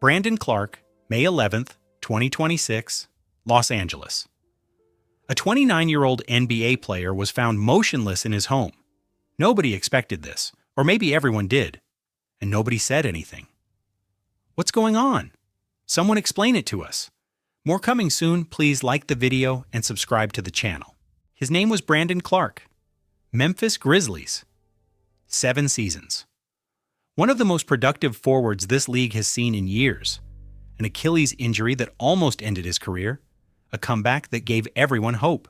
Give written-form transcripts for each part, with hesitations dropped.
BrandonClarke, May 11th, 2026, Los Angeles. A 29-year-old NBA player was found motionless in his home. Nobody expected this, or maybe everyone did, and nobody said anything. What's going on? Someone explain it to us. More coming soon. Please like the video and subscribe to the channel. His name was BrandonClarke. Memphis Grizzlies. 7 seasons. One of the most productive forwards this league has seen in years. An Achilles injury that almost ended his career. A comeback that gave everyone hope.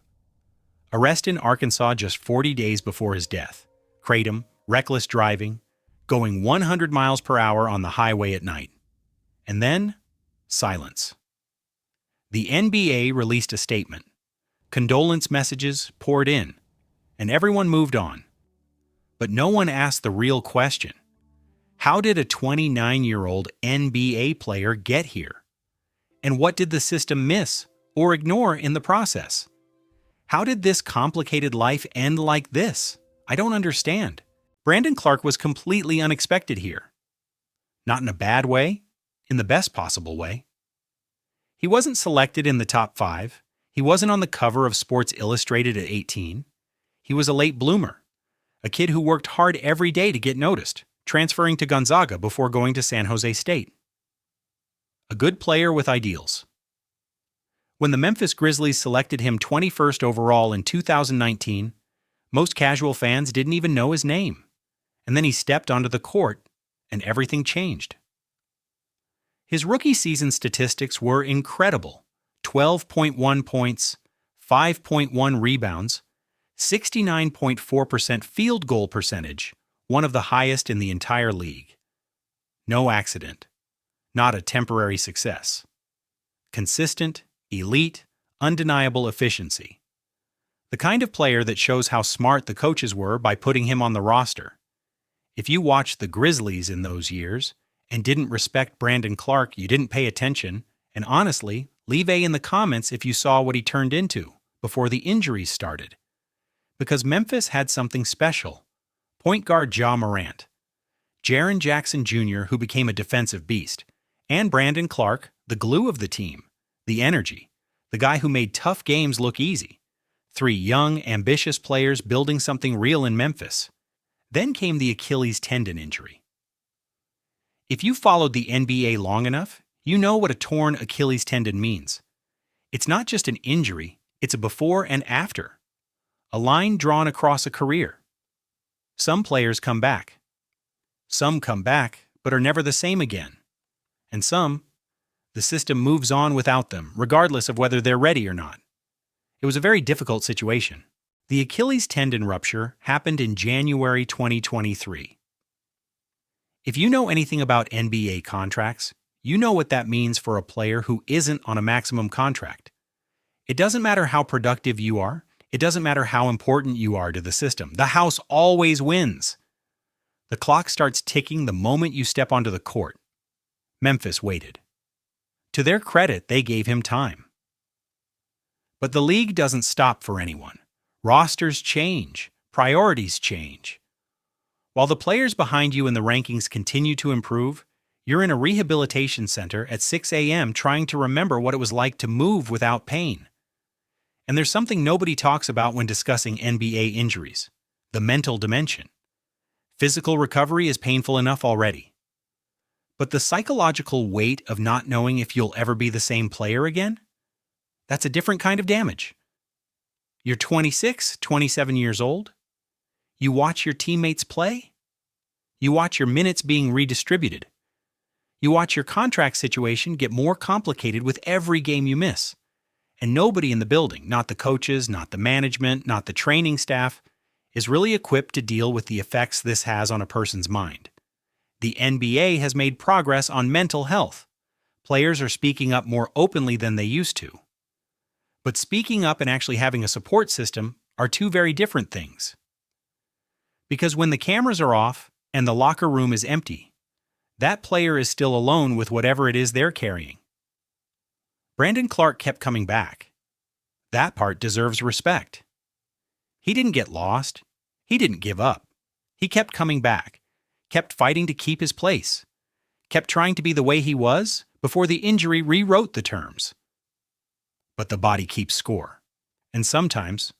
Arrest in Arkansas just 40 days before his death. Kratom, reckless driving, going 100 miles per hour on the highway at night. And then, silence. The NBA released a statement. Condolence messages poured in, and everyone moved on. But no one asked the real question. How did a 29-year-old NBA player get here? And what did the system miss or ignore in the process? How did this complicated life end like this? I don't understand. BrandonClarke was completely unexpected here. Not in a bad way, in the best possible way. He wasn't selected in the top 5. He wasn't on the cover of Sports Illustrated at 18. He was a late bloomer, a kid who worked hard every day to get noticed, transferring to Gonzaga before going to San Jose State. A good player with ideals. When the Memphis Grizzlies selected him 21st overall in 2019, most casual fans didn't even know his name. And then he stepped onto the court, and everything changed. His rookie season statistics were incredible. 12.1 points, 5.1 rebounds, 69.4% field goal percentage, one of the highest in the entire league. No accident. Not a temporary success. Consistent, elite, undeniable efficiency. The kind of player that shows how smart the coaches were by putting him on the roster. If you watched the Grizzlies in those years and didn't respect BrandonClarke, you didn't pay attention, and honestly, leave A in the comments if you saw what he turned into before the injuries started. Because Memphis had something special. Point guard Ja Morant, Jaren Jackson Jr., who became a defensive beast, and BrandonClarke, the glue of the team, the energy, the guy who made tough games look easy. 3 young, ambitious players building something real in Memphis. Then came the Achilles tendon injury. If you followed the NBA long enough, you know what a torn Achilles tendon means. It's not just an injury, it's a before and after. A line drawn across a career. Some players come back. Some come back, but are never the same again. And some, the system moves on without them, regardless of whether they're ready or not. It was a very difficult situation. The Achilles tendon rupture happened in January 2023. If you know anything about NBA contracts, you know what that means for a player who isn't on a maximum contract. It doesn't matter how productive you are. It doesn't matter how important you are to the system. The house always wins. The clock starts ticking the moment you step onto the court. Memphis waited. To their credit, they gave him time. But the league doesn't stop for anyone. Rosters change. Priorities change. While the players behind you in the rankings continue to improve, you're in a rehabilitation center at 6 a.m. trying to remember what it was like to move without pain. And there's something nobody talks about when discussing NBA injuries: the mental dimension. Physical recovery is painful enough already. But the psychological weight of not knowing if you'll ever be the same player again? That's a different kind of damage. You're 26, 27 years old. You watch your teammates play. You watch your minutes being redistributed. You watch your contract situation get more complicated with every game you miss. And nobody in the building, not the coaches, not the management, not the training staff, is really equipped to deal with the effects this has on a person's mind. The NBA has made progress on mental health. Players are speaking up more openly than they used to. But speaking up and actually having a support system are two very different things. Because when the cameras are off and the locker room is empty, that player is still alone with whatever it is they're carrying. BrandonClarke kept coming back. That part deserves respect. He didn't get lost. He didn't give up. He kept coming back, kept fighting to keep his place, kept trying to be the way he was before the injury rewrote the terms. But the body keeps score. And sometimes,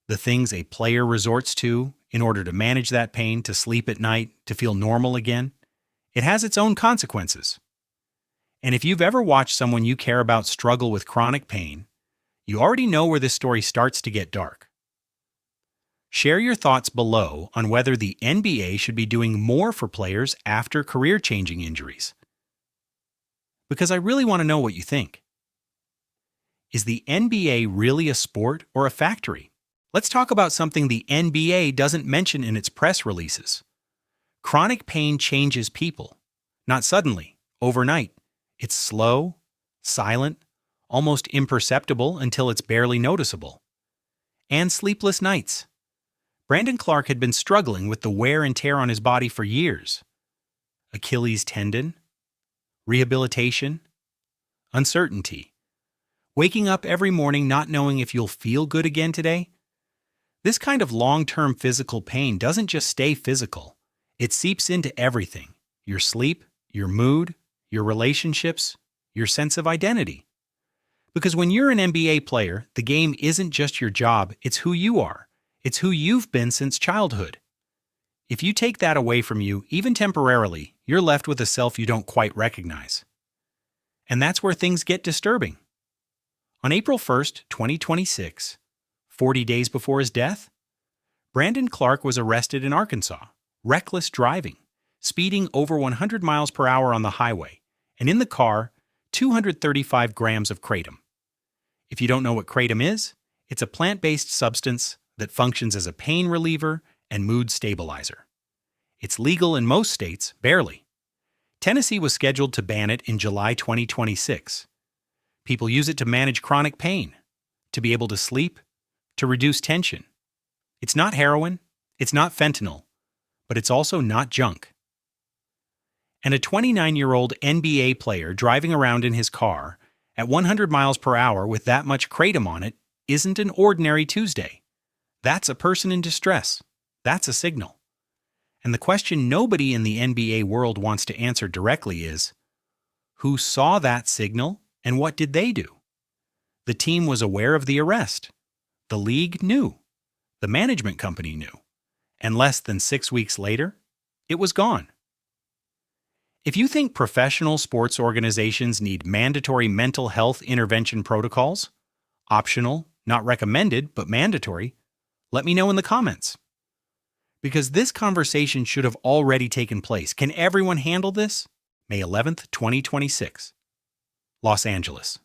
the things a player resorts to in order to manage that pain, to sleep at night, to feel normal again, it has its own consequences. And if you've ever watched someone you care about struggle with chronic pain, you already know where this story starts to get dark. Share your thoughts below on whether the NBA should be doing more for players after career-changing injuries. Because I really want to know what you think. Is the NBA really a sport or a factory? Let's talk about something the NBA doesn't mention in its press releases. Chronic pain changes people. Not suddenly, overnight. It's slow, silent, almost imperceptible until it's barely noticeable. And sleepless nights. BrandonClarke had been struggling with the wear and tear on his body for years. Achilles tendon, rehabilitation, uncertainty. Waking up every morning not knowing if you'll feel good again today? This kind of long-term physical pain doesn't just stay physical. It seeps into everything: your sleep, your mood, your relationships, your sense of identity. Because when you're an NBA player, the game isn't just your job, it's who you are. It's who you've been since childhood. If you take that away from you, even temporarily, you're left with a self you don't quite recognize. And that's where things get disturbing. On April 1st, 2026, 40 days before his death, BrandonClarke was arrested in Arkansas, reckless driving, speeding over 100 miles per hour on the highway, and in the car, 235 grams of kratom. If you don't know what kratom is, it's a plant-based substance that functions as a pain reliever and mood stabilizer. It's legal in most states, barely. Tennessee was scheduled to ban it in July 2026. People use it to manage chronic pain, to be able to sleep, to reduce tension. It's not heroin, it's not fentanyl, but it's also not junk. And a 29-year-old NBA player driving around in his car at 100 miles per hour with that much kratom on it isn't an ordinary Tuesday. That's a person in distress. That's a signal. And the question nobody in the NBA world wants to answer directly is, who saw that signal and what did they do? The team was aware of the arrest. The league knew. The management company knew. And less than 6 weeks later, it was gone. If you think professional sports organizations need mandatory mental health intervention protocols, optional, not recommended, but mandatory, let me know in the comments. Because this conversation should have already taken place. Can everyone handle this? May 11th, 2026. Los Angeles.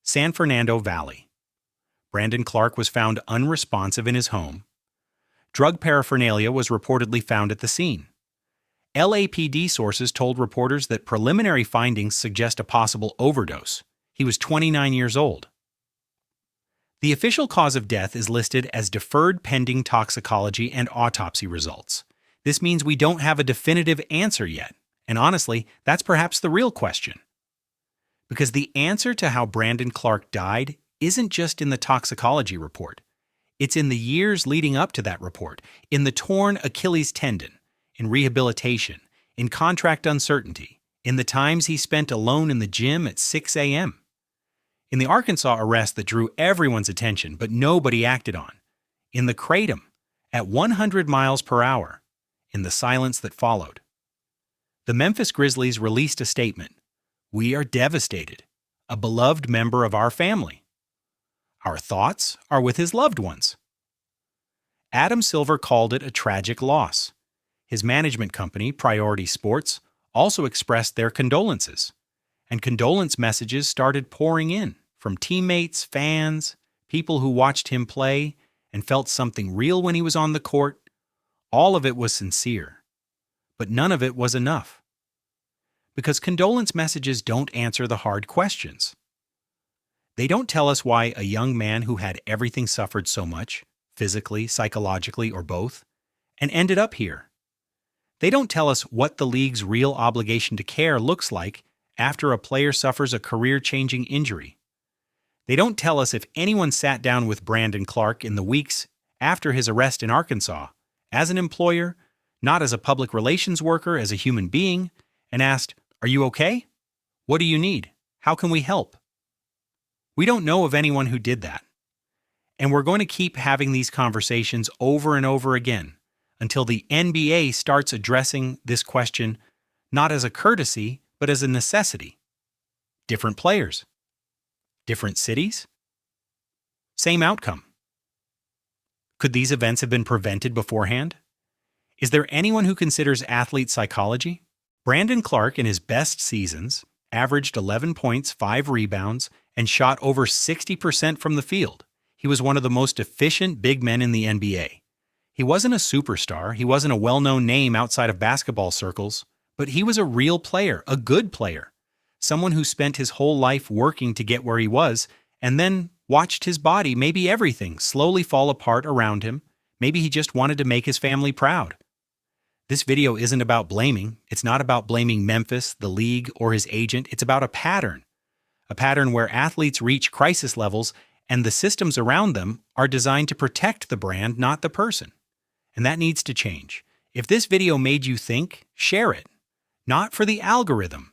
San Fernando Valley. BrandonClarke was found unresponsive in his home. Drug paraphernalia was reportedly found at the scene. LAPD sources told reporters that preliminary findings suggest a possible overdose. He was 29 years old. The official cause of death is listed as deferred pending toxicology and autopsy results. This means we don't have a definitive answer yet, and honestly, that's perhaps the real question. Because the answer to how BrandonClarke died isn't just in the toxicology report. It's in the years leading up to that report, in the torn Achilles tendon, in rehabilitation, in contract uncertainty, in the times he spent alone in the gym at 6 a.m., in the Arkansas arrest that drew everyone's attention but nobody acted on, in the kratom, at 100 miles per hour, in the silence that followed. The Memphis Grizzlies released a statement. "We are devastated. A beloved member of our family. Our thoughts are with his loved ones." Adam Silver called it a tragic loss. His management company, Priority Sports, also expressed their condolences. And condolence messages started pouring in from teammates, fans, people who watched him play and felt something real when he was on the court. All of it was sincere. But none of it was enough. Because condolence messages don't answer the hard questions. They don't tell us why a young man who had everything suffered so much, physically, psychologically, or both, and ended up here. They don't tell us what the league's real obligation to care looks like after a player suffers a career-changing injury. They don't tell us if anyone sat down with BrandonClarke in the weeks after his arrest in Arkansas, as an employer, not as a public relations worker, as a human being, and asked, Are you okay? What do you need? How can we help? We don't know of anyone who did that. And we're going to keep having these conversations over and over again until the NBA starts addressing this question not as a courtesy, but as a necessity. Different players. Different cities. Same outcome. Could these events have been prevented beforehand? Is there anyone who considers athlete psychology? BrandonClarke, in his best seasons, averaged 11 points, 5 rebounds, and shot over 60% from the field. He was one of the most efficient big men in the NBA. He wasn't a superstar, he wasn't a well-known name outside of basketball circles, but he was a real player, a good player. Someone who spent his whole life working to get where he was, and then watched his body, maybe everything, slowly fall apart around him. Maybe he just wanted to make his family proud. This video isn't about blaming. It's not about blaming Memphis, the league, or his agent. It's about a pattern where athletes reach crisis levels and the systems around them are designed to protect the brand, not the person. And that needs to change. If this video made you think, share it. Not for the algorithm,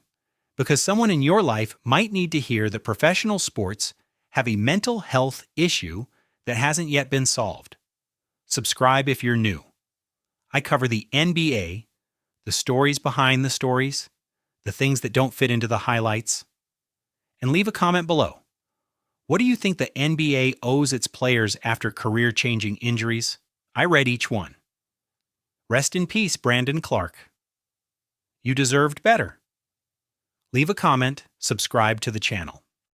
because someone in your life might need to hear that professional sports have a mental health issue that hasn't yet been solved. Subscribe if you're new. I cover the NBA, the stories behind the stories, the things that don't fit into the highlights. And leave a comment below. What do you think the NBA owes its players after career-changing injuries? I read each one. Rest in peace, BrandonClarke. You deserved better. Leave a comment, subscribe to the channel.